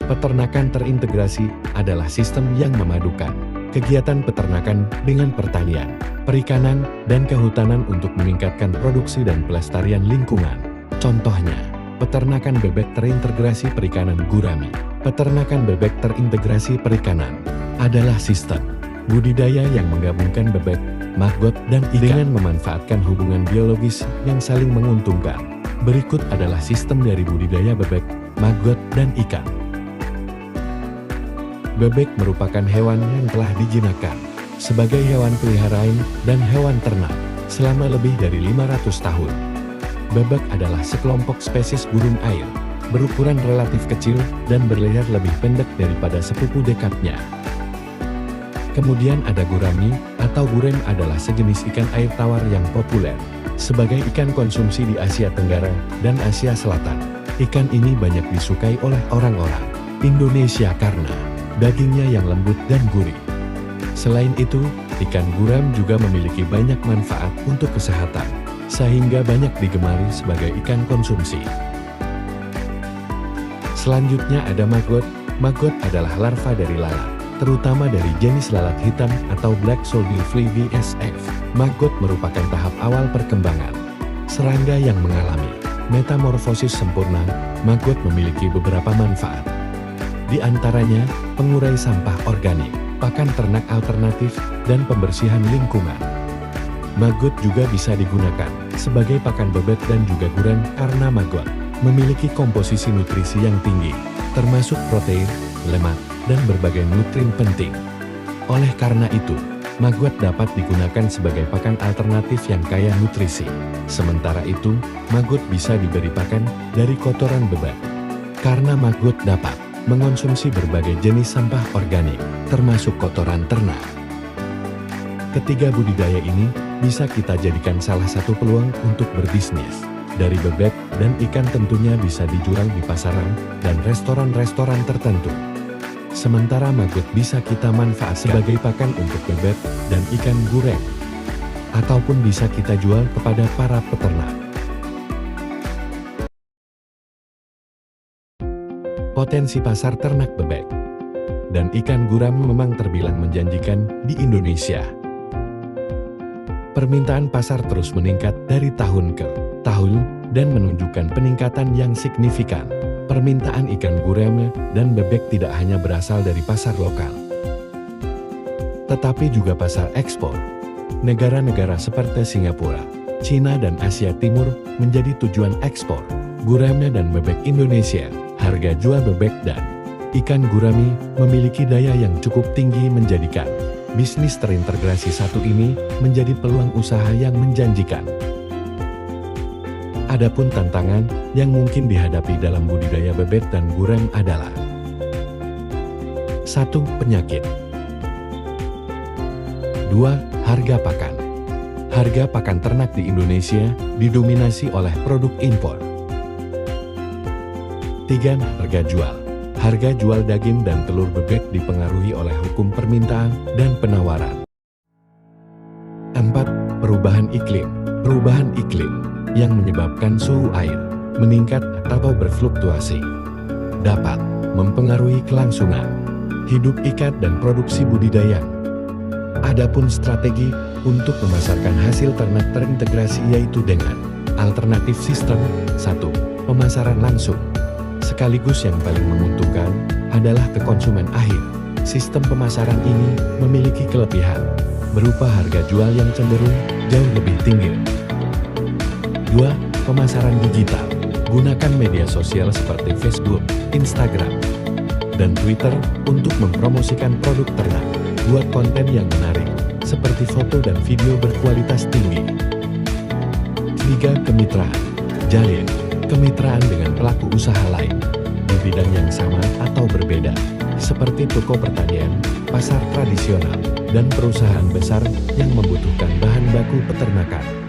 Peternakan terintegrasi adalah sistem yang memadukan kegiatan peternakan dengan pertanian, perikanan, dan kehutanan untuk meningkatkan produksi dan pelestarian lingkungan. Contohnya, peternakan bebek terintegrasi perikanan gurami. Peternakan bebek terintegrasi perikanan adalah sistem budidaya yang menggabungkan bebek, maggot, dan ikan dengan memanfaatkan hubungan biologis yang saling menguntungkan. Berikut adalah sistem dari budidaya bebek, maggot, dan ikan. Bebek merupakan hewan yang telah dijinakkan sebagai hewan peliharaan dan hewan ternak selama lebih dari 500 tahun. Bebek adalah sekelompok spesies burung air, berukuran relatif kecil dan berleher lebih pendek daripada sepupu dekatnya. Kemudian ada gurami, atau gurem adalah sejenis ikan air tawar yang populer sebagai ikan konsumsi di Asia Tenggara dan Asia Selatan. Ikan ini banyak disukai oleh orang-orang Indonesia karena dagingnya yang lembut dan gurih. Selain itu, ikan gurame juga memiliki banyak manfaat untuk kesehatan, sehingga banyak digemari sebagai ikan konsumsi. Selanjutnya ada maggot. Maggot adalah larva dari lalat, terutama dari jenis lalat hitam atau Black Soldier Flea VSF. Maggot merupakan tahap awal perkembangan serangga yang mengalami metamorfosis sempurna. Maggot memiliki beberapa manfaat. Di antaranya, pengurai sampah organik, pakan ternak alternatif, dan pembersihan lingkungan. Maggot juga bisa digunakan sebagai pakan bebek dan juga gurame karena maggot memiliki komposisi nutrisi yang tinggi, termasuk protein, lemak, dan berbagai nutrien penting. Oleh karena itu, maggot dapat digunakan sebagai pakan alternatif yang kaya nutrisi. Sementara itu, maggot bisa diberi pakan dari kotoran bebek, karena maggot dapat mengonsumsi berbagai jenis sampah organik, termasuk kotoran ternak. Ketiga budidaya ini bisa kita jadikan salah satu peluang untuk berbisnis. Dari bebek dan ikan tentunya bisa dijual di pasaran dan restoran-restoran tertentu. Sementara maggot bisa kita manfaatkan sebagai pakan untuk bebek dan ikan gurame, ataupun bisa kita jual kepada para peternak. Potensi pasar ternak bebek dan ikan gurame memang terbilang menjanjikan di Indonesia. Permintaan pasar terus meningkat dari tahun ke tahun dan menunjukkan peningkatan yang signifikan. Permintaan ikan gurame dan bebek tidak hanya berasal dari pasar lokal, tetapi juga pasar ekspor. Negara-negara seperti Singapura, Cina, dan Asia Timur menjadi tujuan ekspor gurame dan bebek Indonesia. Harga jual bebek dan ikan gurami memiliki daya yang cukup tinggi menjadikan bisnis terintegrasi satu ini menjadi peluang usaha yang menjanjikan. Adapun tantangan yang mungkin dihadapi dalam budidaya bebek dan gurame adalah 1. Penyakit. 2. Harga pakan. Harga pakan ternak di Indonesia didominasi oleh produk impor. 3. Harga jual. Harga jual daging dan telur bebek dipengaruhi oleh hukum permintaan dan penawaran. 4. Perubahan iklim. Perubahan iklim yang menyebabkan suhu air meningkat atau berfluktuasi dapat mempengaruhi kelangsungan hidup ikan dan produksi budidaya. Adapun strategi untuk memasarkan hasil ternak terintegrasi yaitu dengan alternatif sistem. 1. Pemasaran langsung. Sekaligus yang paling menguntungkan adalah ke konsumen akhir. Sistem pemasaran ini memiliki kelebihan berupa harga jual yang cenderung jauh lebih tinggi. 2. Pemasaran digital. Gunakan media sosial seperti Facebook, Instagram, dan Twitter untuk mempromosikan produk ternak. Buat konten yang menarik, seperti foto dan video berkualitas tinggi. 3. Kemitraan. Jalin kemitraan dengan pelaku usaha lain di bidang yang sama atau berbeda, seperti toko pertanian, pasar tradisional, dan perusahaan besar yang membutuhkan bahan baku peternakan.